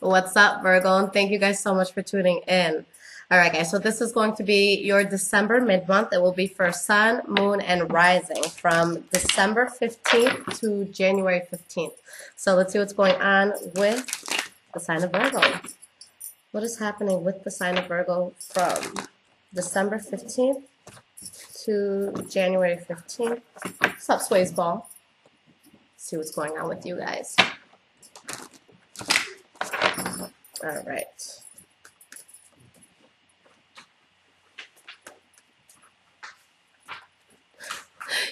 What's up, Virgo? And thank you guys so much for tuning in. All right, guys, so this is going to be your December mid-month. It will be for Sun, Moon, and Rising from December 15th to January 15th. So let's see what's going on with the sign of Virgo. What is happening with the sign of Virgo from December 15th to January 15th? What's up, Sway's Ball? Let's see what's going on with you guys. All right.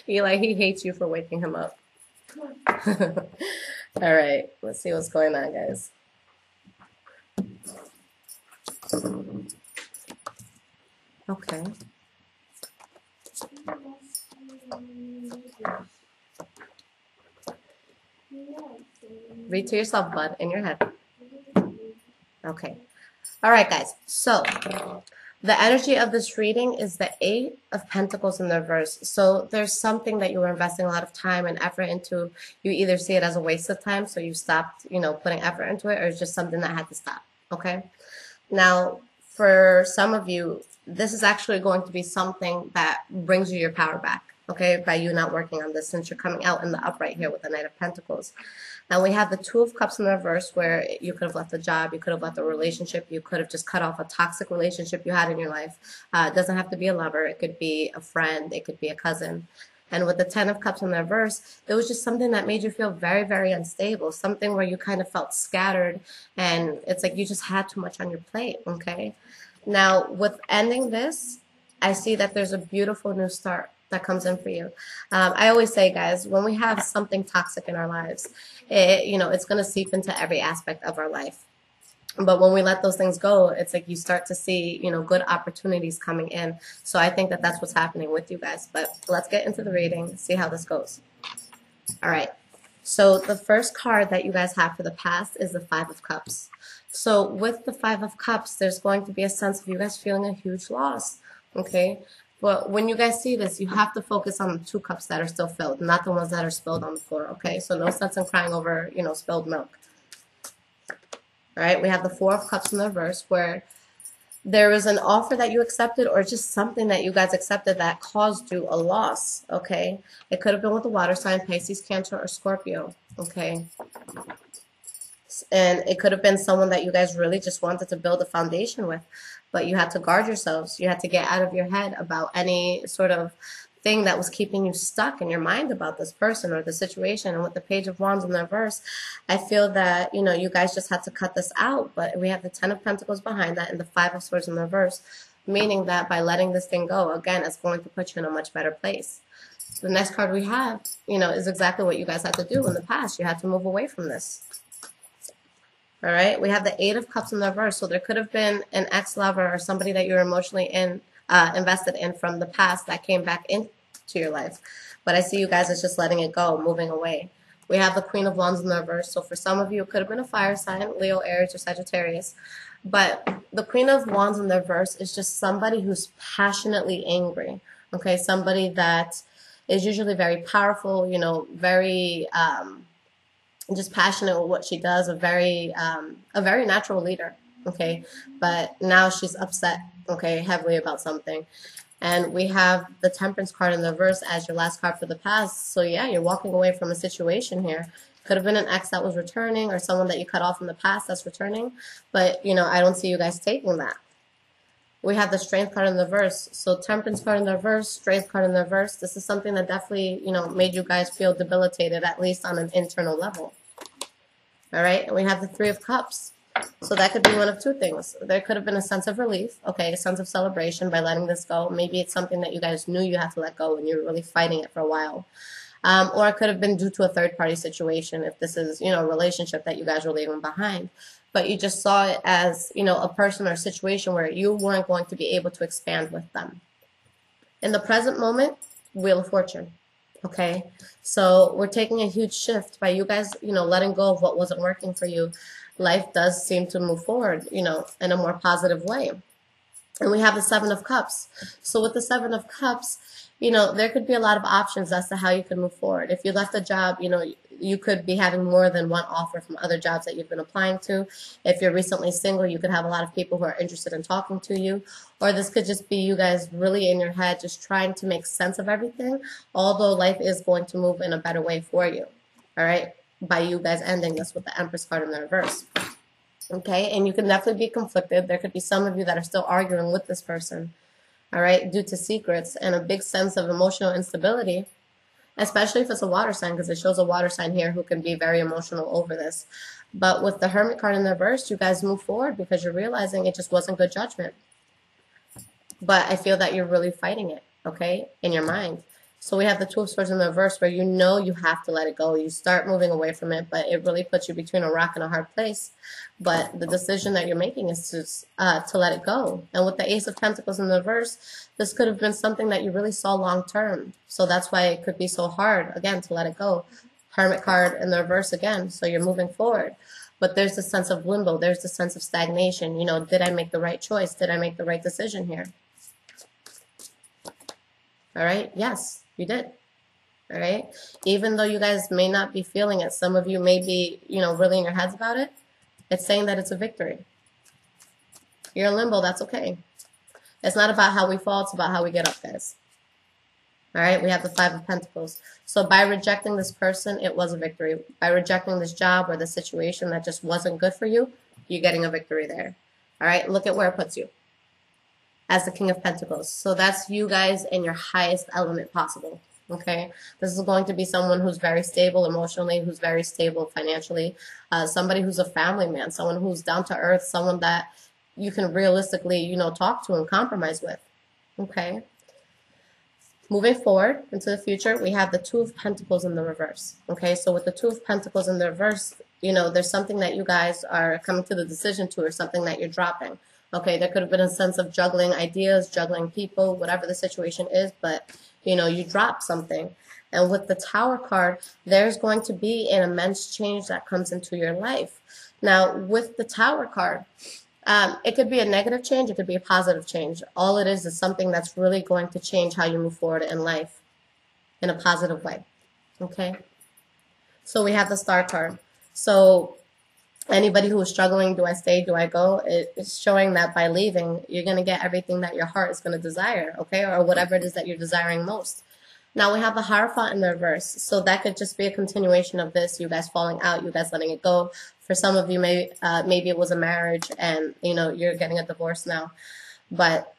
He hates you for waking him up. All right, let's see what's going on, guys. Okay. Read to yourself, bud, in your head. Okay. All right, guys. So the energy of this reading is the Eight of Pentacles in the reverse. So there's something that you were investing a lot of time and effort into. You either see it as a waste of time, so you stopped, putting effort into it, or it's just something that had to stop. Okay. Now, for some of you, this is actually going to be something that brings you your power back. Okay, by you not working on this, since you're coming out in the upright here with the Knight of Pentacles. And we have the Two of Cups in the reverse, where you could have left a job, you could have left a relationship, you could have just cut off a toxic relationship you had in your life. It doesn't have to be a lover, it could be a friend, it could be a cousin. And with the Ten of Cups in the reverse, it was just something that made you feel very, very unstable, something where you kind of felt scattered, and it's like you just had too much on your plate, okay? Now, with ending this, I see that there's a beautiful new start that comes in for you. I always say, guys, when we have something toxic in our lives, it's going to seep into every aspect of our life. But when we let those things go, it's like you start to see, good opportunities coming in. So I think that that's what's happening with you guys. But let's get into the reading, see how this goes. All right. So the first card that you guys have for the past is the Five of Cups. So with the Five of Cups, there's going to be a sense of you guys feeling a huge loss. Okay. But when you guys see this, you have to focus on the two cups that are still filled, not the ones that are spilled on the floor, okay? So no sense in crying over, spilled milk. All right, we have the Four of Cups in the reverse, where there was an offer that you accepted or just something that you guys accepted that caused you a loss, okay? It could have been with the water sign, Pisces, Cancer, or Scorpio, okay? And it could have been someone that you guys really just wanted to build a foundation with, but you had to guard yourselves. You had to get out of your head about any sort of thing that was keeping you stuck in your mind about this person or the situation. And with the Page of Wands in the reverse, I feel that, you guys just had to cut this out. But we have the Ten of Pentacles behind that and the Five of Swords in the reverse, meaning that by letting this thing go, again, it's going to put you in a much better place. The next card we have, is exactly what you guys had to do in the past. You had to move away from this. All right, we have the Eight of Cups in the reverse. So there could have been an ex-lover or somebody that you're emotionally invested in from the past that came back into your life. But I see you guys as just letting it go, moving away. We have the Queen of Wands in the reverse. So for some of you, it could have been a fire sign, Leo, Aries, or Sagittarius. But the Queen of Wands in the reverse is just somebody who's passionately angry. Okay, somebody that is usually very powerful, very just passionate with what she does, a very natural leader, okay? But now she's upset, okay, heavily about something. And we have the Temperance card in the reverse as your last card for the past. So yeah, you're walking away from a situation here. Could have been an ex that was returning or someone that you cut off in the past that's returning. But, I don't see you guys taking that. We have the Strength card in the reverse. So Temperance card in the reverse, Strength card in the reverse. This is something that definitely, made you guys feel debilitated, at least on an internal level. All right, and we have the Three of Cups. So that could be one of two things. There could have been a sense of relief, okay, a sense of celebration by letting this go. Maybe it's something that you guys knew you had to let go and you were really fighting it for a while. Or it could have been due to a third-party situation if this is, a relationship that you guys were leaving behind. But you just saw it as, a person or a situation where you weren't going to be able to expand with them. In the present moment, Wheel of Fortune. Okay, so we're taking a huge shift by you guys, letting go of what wasn't working for you. Life does seem to move forward, in a more positive way. And we have the Seven of Cups. So with the Seven of Cups, there could be a lot of options as to how you can move forward. If you left a job, you could be having more than one offer from other jobs that you've been applying to. If you're recently single, you could have a lot of people who are interested in talking to you. Or this could just be you guys really in your head just trying to make sense of everything, although life is going to move in a better way for you. All right? By you guys ending this with the Empress card in the reverse. Okay? And you can definitely be conflicted. There could be some of you that are still arguing with this person. All right? Due to secrets and a big sense of emotional instability. Especially if it's a water sign, because it shows a water sign here who can be very emotional over this. But with the Hermit card in the reverse, you guys move forward because you're realizing it just wasn't good judgment. But I feel that you're really fighting it, okay, in your mind. So we have the Two of Swords in the reverse where you know you have to let it go. You start moving away from it, but it really puts you between a rock and a hard place. But the decision that you're making is to let it go. And with the Ace of Pentacles in the reverse, this could have been something that you really saw long term. So that's why it could be so hard, again, to let it go. Hermit card in the reverse again, so you're moving forward. But there's the sense of limbo. There's the sense of stagnation. You know, did I make the right choice? Did I make the right decision here? All right, yes. You did. All right. Even though you guys may not be feeling it, some of you may be, you know, really in your heads about it. It's saying that it's a victory. You're in limbo. That's okay. It's not about how we fall. It's about how we get up, guys. All right. We have the Five of Pentacles. So by rejecting this person, it was a victory. By rejecting this job or the situation that just wasn't good for you, you're getting a victory there. All right. Look at where it puts you. As the King of Pentacles. So that's you guys in your highest element possible. Okay. This is going to be someone who's very stable emotionally, who's very stable financially, somebody who's a family man, someone who's down to earth, someone that you can realistically, you know, talk to and compromise with. Okay. Moving forward into the future, we have the Two of Pentacles in the reverse. Okay. So with the Two of Pentacles in the reverse, you know, there's something that you guys are coming to the decision to, or something that you're dropping. Okay, there could have been a sense of juggling ideas, juggling people, whatever the situation is, but, you know, you drop something. And with the Tower card, there's going to be an immense change that comes into your life. Now, with the Tower card, it could be a negative change, it could be a positive change. All it is something that's really going to change how you move forward in life in a positive way. Okay? So we have the Star card. So anybody who is struggling, do I stay, do I go? It's showing that by leaving, you're going to get everything that your heart is going to desire, okay? Or whatever it is that you're desiring most. Now we have the Hierophant in the reverse. So that could just be a continuation of this, you guys falling out, you guys letting it go. For some of you, maybe it was a marriage and, you know, you're getting a divorce now. But,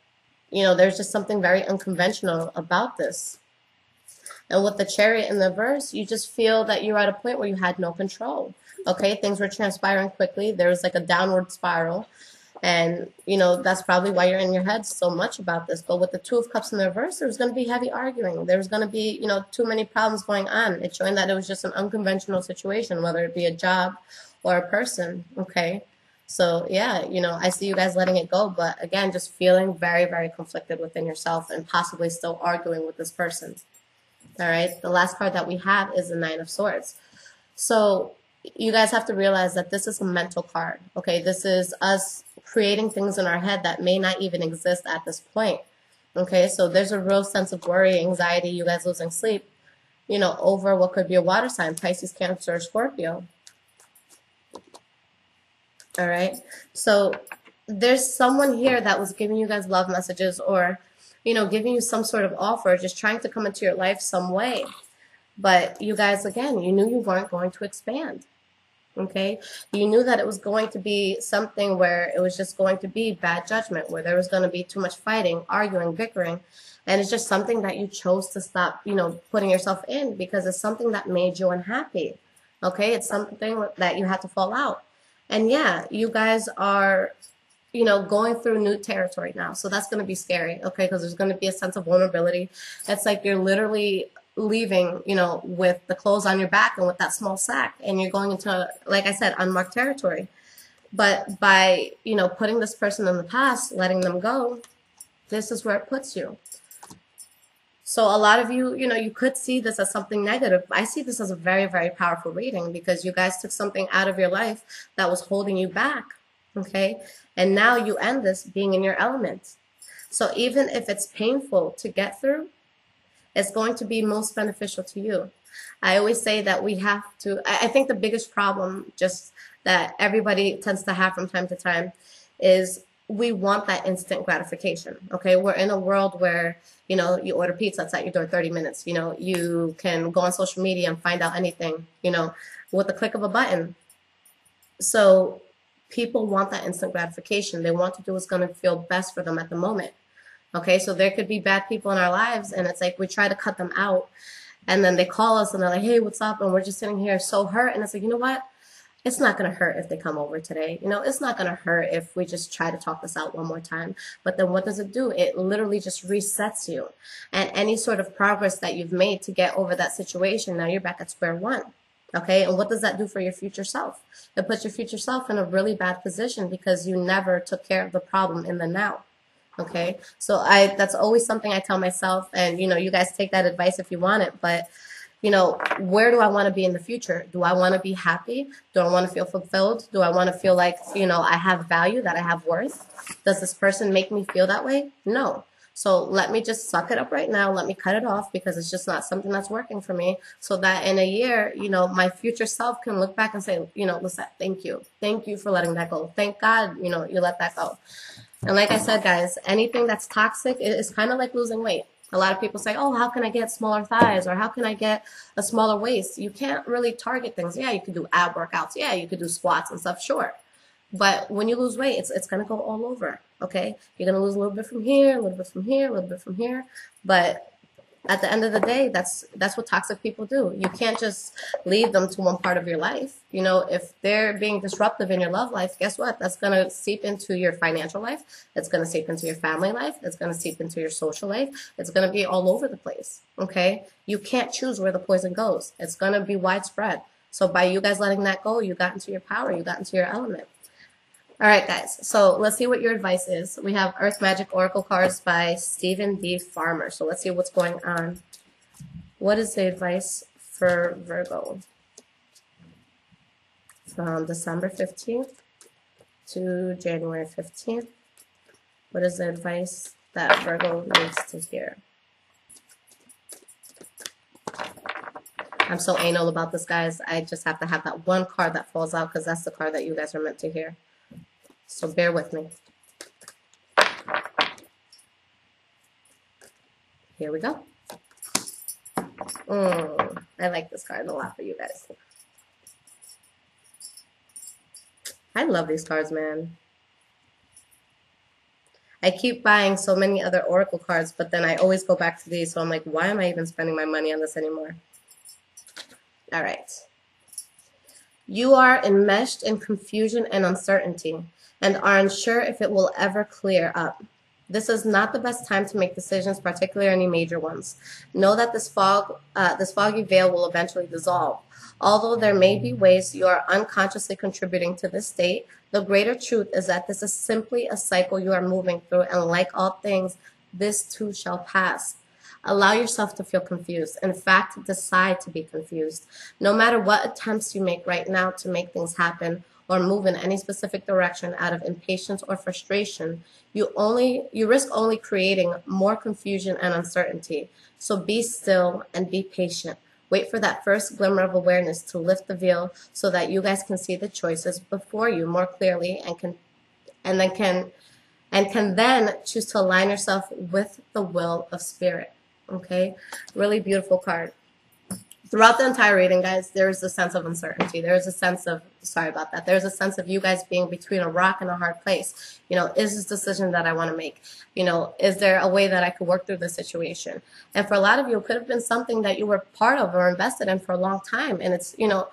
you know, there's just something very unconventional about this. And with the Chariot in the reverse, you just feel that you're at a point where you had no control. Okay, things were transpiring quickly. There was like a downward spiral. And, you know, that's probably why you're in your head so much about this. But with the Two of Cups in the reverse, there was going to be heavy arguing. There was going to be, you know, too many problems going on. It's showing that it was just an unconventional situation, whether it be a job or a person. Okay, so yeah, you know, I see you guys letting it go. But again, just feeling very, very conflicted within yourself and possibly still arguing with this person. All right, the last card that we have is the Nine of Swords. So you guys have to realize that this is a mental card, okay? This is us creating things in our head that may not even exist at this point, okay? So there's a real sense of worry, anxiety, you guys losing sleep, you know, over what could be a water sign, Pisces, Cancer, or Scorpio. All right? So there's someone here that was giving you guys love messages or, you know, giving you some sort of offer, just trying to come into your life some way. But you guys, again, you knew you weren't going to expand. Okay, you knew that it was going to be something where it was just going to be bad judgment, where there was going to be too much fighting, arguing, bickering, and it's just something that you chose to stop, you know, putting yourself in because it's something that made you unhappy. Okay, it's something that you had to fall out. And yeah, you guys are, you know, going through new territory now, so that's going to be scary. Okay, because there's going to be a sense of vulnerability. It's like you're literally leaving, you know, with the clothes on your back and with that small sack, and you're going into, like I said, unmarked territory. But by, you know, putting this person in the past, letting them go, this is where it puts you. So a lot of you, you know, you could see this as something negative. I see this as a very, very powerful reading because you guys took something out of your life that was holding you back, okay? And now you end this being in your element. So even if it's painful to get through, it's going to be most beneficial to you. I always say that we have to, I think the biggest problem just that everybody tends to have from time to time is we want that instant gratification. Okay, we're in a world where, you know, you order pizza, it's at your door 30 minutes. You know, you can go on social media and find out anything, you know, with the click of a button. So people want that instant gratification. They want to do what's going to feel best for them at the moment. Okay, so there could be bad people in our lives, and it's like we try to cut them out, and then they call us and they're like, hey, what's up? And we're just sitting here so hurt. And it's like, you know what? It's not going to hurt if they come over today. You know, it's not going to hurt if we just try to talk this out one more time. But then what does it do? It literally just resets you. And any sort of progress that you've made to get over that situation, now you're back at square one. Okay, and what does that do for your future self? It puts your future self in a really bad position because you never took care of the problem in the now. Okay, so that's always something I tell myself, and you know, you guys take that advice if you want it, but you know, where do I want to be in the future? Do I want to be happy? Do I want to feel fulfilled? Do I want to feel like, you know, I have value, that I have worth? Does this person make me feel that way? No. So let me just suck it up right now. Let me cut it off because it's just not something that's working for me, so that in a year, you know, my future self can look back and say, you know, Lissette, thank you. Thank you for letting that go. Thank God, you know, you let that go. And like I said, guys, anything that's toxic is kind of like losing weight. A lot of people say, oh, how can I get smaller thighs, or how can I get a smaller waist? You can't really target things. Yeah, you could do ab workouts. Yeah, you could do squats and stuff, sure. But when you lose weight, it's going to go all over, okay? You're going to lose a little bit from here, a little bit from here, a little bit from here. But at the end of the day, that's what toxic people do. You can't just leave them to one part of your life. You know, if they're being disruptive in your love life, guess what? That's going to seep into your financial life. It's going to seep into your family life. It's going to seep into your social life. It's going to be all over the place, okay? You can't choose where the poison goes. It's going to be widespread. So by you guys letting that go, you got into your power. You got into your element. All right, guys, so let's see what your advice is. We have Earth Magic Oracle cards by Stephen D. Farmer. So let's see what's going on. What is the advice for Virgo from December 15th to January 15th? What is the advice that Virgo needs to hear? I'm so anal about this, guys. I just have to have that one card that falls out because that's the card that you guys are meant to hear. So bear with me. Here we go. I like this card a lot for you guys. I love these cards, man. I keep buying so many other Oracle cards, but then I always go back to these. So I'm like, why am I even spending my money on this anymore? All right. You are enmeshed in confusion and uncertainty, and are unsure if it will ever clear up. This is not the best time to make decisions, particularly any major ones. Know that this foggy veil will eventually dissolve. Although there may be ways you are unconsciously contributing to this state, the greater truth is that this is simply a cycle you are moving through, and like all things, this too shall pass. Allow yourself to feel confused. In fact, decide to be confused. No matter what attempts you make right now to make things happen, or move in any specific direction out of impatience or frustration, you risk only creating more confusion and uncertainty. So be still and be patient. Wait for that first glimmer of awareness to lift the veil so that you guys can see the choices before you more clearly, and can then choose to align yourself with the will of spirit. Okay? Really beautiful card. Throughout the entire reading, guys, there is a sense of uncertainty. There is a sense of, sorry about that, there's a sense of you guys being between a rock and a hard place. You know, is this decision that I want to make? You know, is there a way that I could work through this situation? And for a lot of you, it could have been something that you were part of or invested in for a long time. And it's, you know,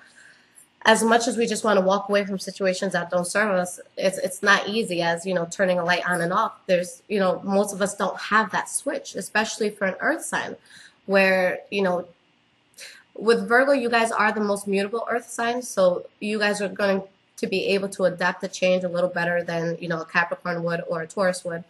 as much as we just want to walk away from situations that don't serve us, it's not easy as, you know, turning a light on and off. There's, you know, most of us don't have that switch, especially for an earth sign where, you know, with Virgo, you guys are the most mutable earth sign, so you guys are going to be able to adapt to change a little better than, you know, a Capricorn would or a Taurus would.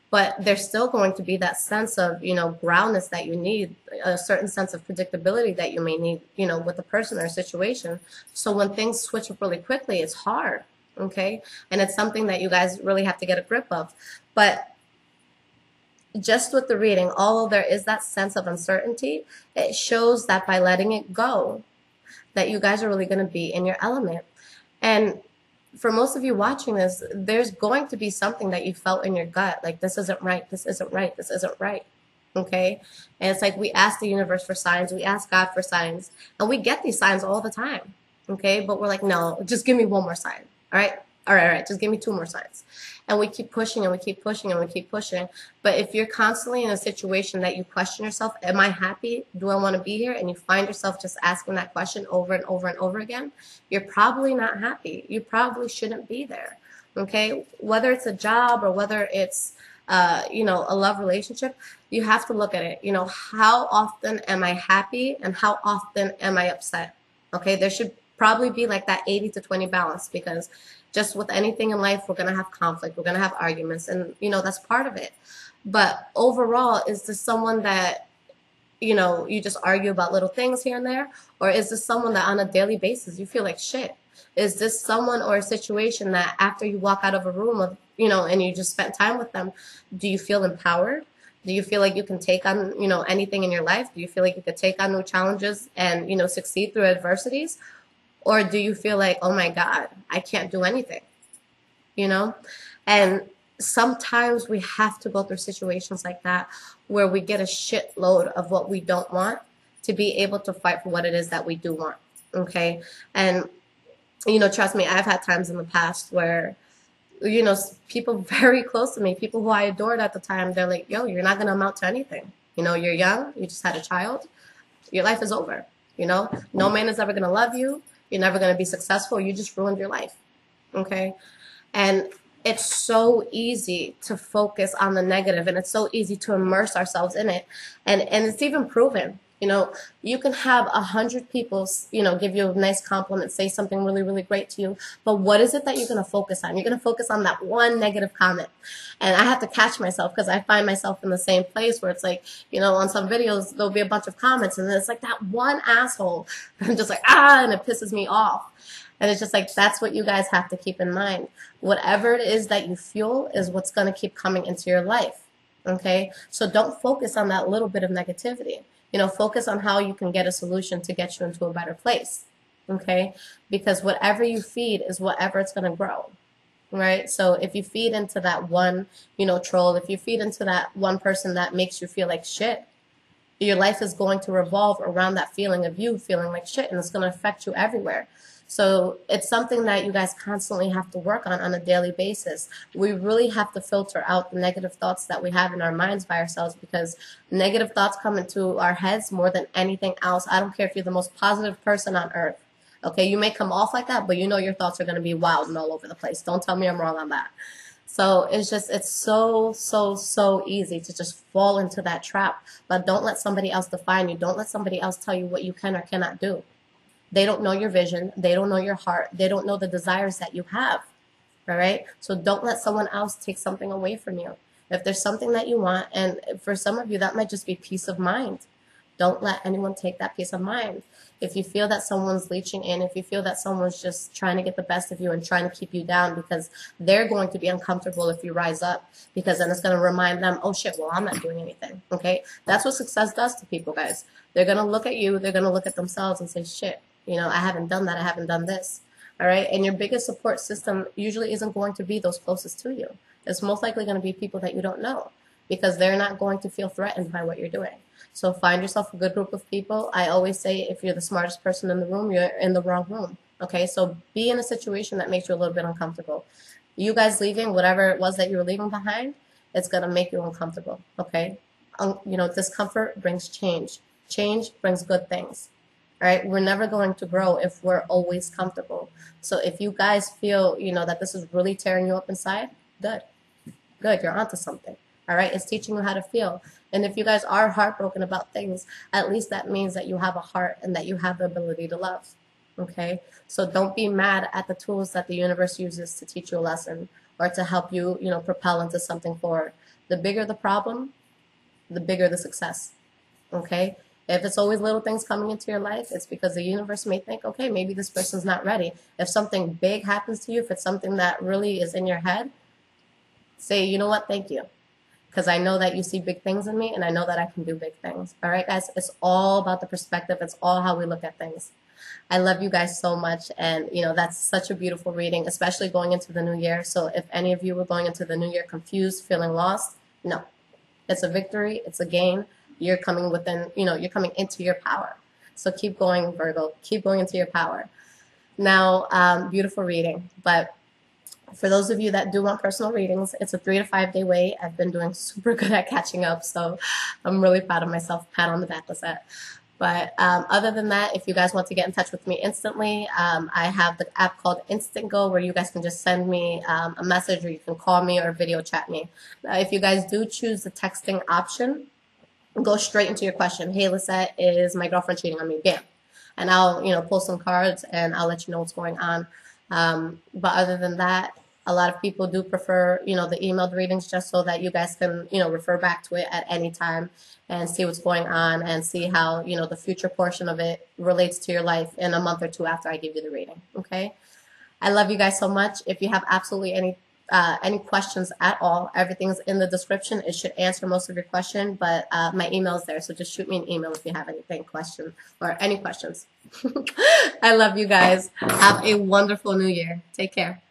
But there's still going to be that sense of, you know, groundness that you need, a certain sense of predictability that you may need, you know, with a person or a situation. So when things switch up really quickly, it's hard, okay? And it's something that you guys really have to get a grip of. But just with the reading, although there is that sense of uncertainty, it shows that by letting it go, that you guys are really going to be in your element. And for most of you watching this, there's going to be something that you felt in your gut, like this isn't right, this isn't right, this isn't right. Okay? And it's like we ask the universe for signs, we ask God for signs, and we get these signs all the time. Okay? But we're like, no, just give me one more sign. All right? All right, just give me 2 more signs. And we keep pushing and we keep pushing and we keep pushing. But if you're constantly in a situation that you question yourself, am I happy? Do I want to be here? And you find yourself just asking that question over and over and over again, you're probably not happy. You probably shouldn't be there. Okay? Whether it's a job or whether it's a love relationship, you have to look at it. How often am I happy and how often am I upset? Okay? There should probably be like that 80 to 20 balance, because just with anything in life, we're going to have conflict. We're going to have arguments. And, that's part of it. But overall, is this someone that, you just argue about little things here and there? Or is this someone that on a daily basis you feel like shit? Is this someone or a situation that after you walk out of a room of, and you just spent time with them, do you feel empowered? Do you feel like you can take on, anything in your life? Do you feel like you could take on new challenges and, succeed through adversities? Or do you feel like, oh my God, I can't do anything, And sometimes we have to go through situations like that where we get a shitload of what we don't want to be able to fight for what it is that we do want, okay? And, trust me, I've had times in the past where, people very close to me, people who I adored at the time, they're like, yo, you're not going to amount to anything. You're young, you just had a child, your life is over, No man is ever going to love you. You're never going to be successful. You just ruined your life. Okay? And it's so easy to focus on the negative, and it's so easy to immerse ourselves in it. And it's even proven. You can have 100 people, give you a nice compliment, say something really, really great to you. But what is it that you're going to focus on? You're going to focus on that one negative comment. And I have to catch myself, because I find myself in the same place where it's like, on some videos, there'll be a bunch of comments and then it's like that one asshole. I'm just like, and it pisses me off. And it's just like, that's what you guys have to keep in mind. Whatever it is that you fuel is what's going to keep coming into your life. Okay? So don't focus on that little bit of negativity. Focus on how you can get a solution to get you into a better place, okay? Because whatever you feed is whatever it's going to grow, right? So if you feed into that one, troll, if you feed into that one person that makes you feel like shit, your life is going to revolve around that feeling of you feeling like shit, and it's going to affect you everywhere. So it's something that you guys constantly have to work on a daily basis. We really have to filter out the negative thoughts that we have in our minds by ourselves, because negative thoughts come into our heads more than anything else. I don't care if you're the most positive person on earth. Okay, you may come off like that, but your thoughts are going to be wild and all over the place. Don't tell me I'm wrong on that. So it's so, so, so easy to just fall into that trap. But don't let somebody else define you. Don't let somebody else tell you what you can or cannot do. They don't know your vision. They don't know your heart. They don't know the desires that you have. All right? So don't let someone else take something away from you. If there's something that you want, and for some of you, that might just be peace of mind. Don't let anyone take that peace of mind. If you feel that someone's leeching in, if you feel that someone's just trying to get the best of you and trying to keep you down because they're going to be uncomfortable if you rise up, because then it's going to remind them, oh shit, well, I'm not doing anything. Okay? That's what success does to people, guys. They're going to look at you, they're going to look at themselves and say, shit, I haven't done that, I haven't done this. All right? And your biggest support system usually isn't going to be those closest to you. It's most likely going to be people that you don't know, because they're not going to feel threatened by what you're doing. So find yourself a good group of people. I always say, if you're the smartest person in the room, you're in the wrong room. Okay? So be in a situation that makes you a little bit uncomfortable. You guys leaving, whatever it was that you were leaving behind, it's going to make you uncomfortable. Okay? Discomfort brings change. Change brings good things. All right? We're never going to grow if we're always comfortable. So if you guys feel, that this is really tearing you up inside, good. Good, you're onto something. All right? It's teaching you how to feel. And if you guys are heartbroken about things, at least that means that you have a heart and that you have the ability to love. Okay? So don't be mad at the tools that the universe uses to teach you a lesson or to help you, propel into something forward. The bigger the problem, the bigger the success. Okay? If it's always little things coming into your life, it's because the universe may think, okay, maybe this person's not ready. If something big happens to you, if it's something that really is in your head, say, you know what, thank you. because I know that you see big things in me, and I know that I can do big things. All right, guys? It's all about the perspective. It's all how we look at things. I love you guys so much, and that's such a beautiful reading, especially going into the new year. So if any of you were going into the new year confused, feeling lost, no. It's a victory. It's a gain. You're coming within, you're coming into your power. So keep going, Virgo. Keep going into your power. Now, beautiful reading, but for those of you that do want personal readings, it's a 3 to 5 day wait. I've been doing super good at catching up, so I'm really proud of myself. Pat on the back, Lissette. But other than that, if you guys want to get in touch with me instantly, I have the app called InstantGo where you guys can just send me a message, or you can call me or video chat me. Now, if you guys do choose the texting option, go straight into your question. Hey, Lissette, is my girlfriend cheating on me? Bam. And I'll, pull some cards and I'll let you know what's going on. But other than that, a lot of people do prefer, the emailed readings just so that you guys can, refer back to it at any time and see what's going on and see how, the future portion of it relates to your life in a month or two after I give you the reading. Okay. I love you guys so much. If you have absolutely any questions at all, everything's in the description. It should answer most of your question, but my email is there. So just shoot me an email if you have any questions. I love you guys. Have a wonderful new year. Take care.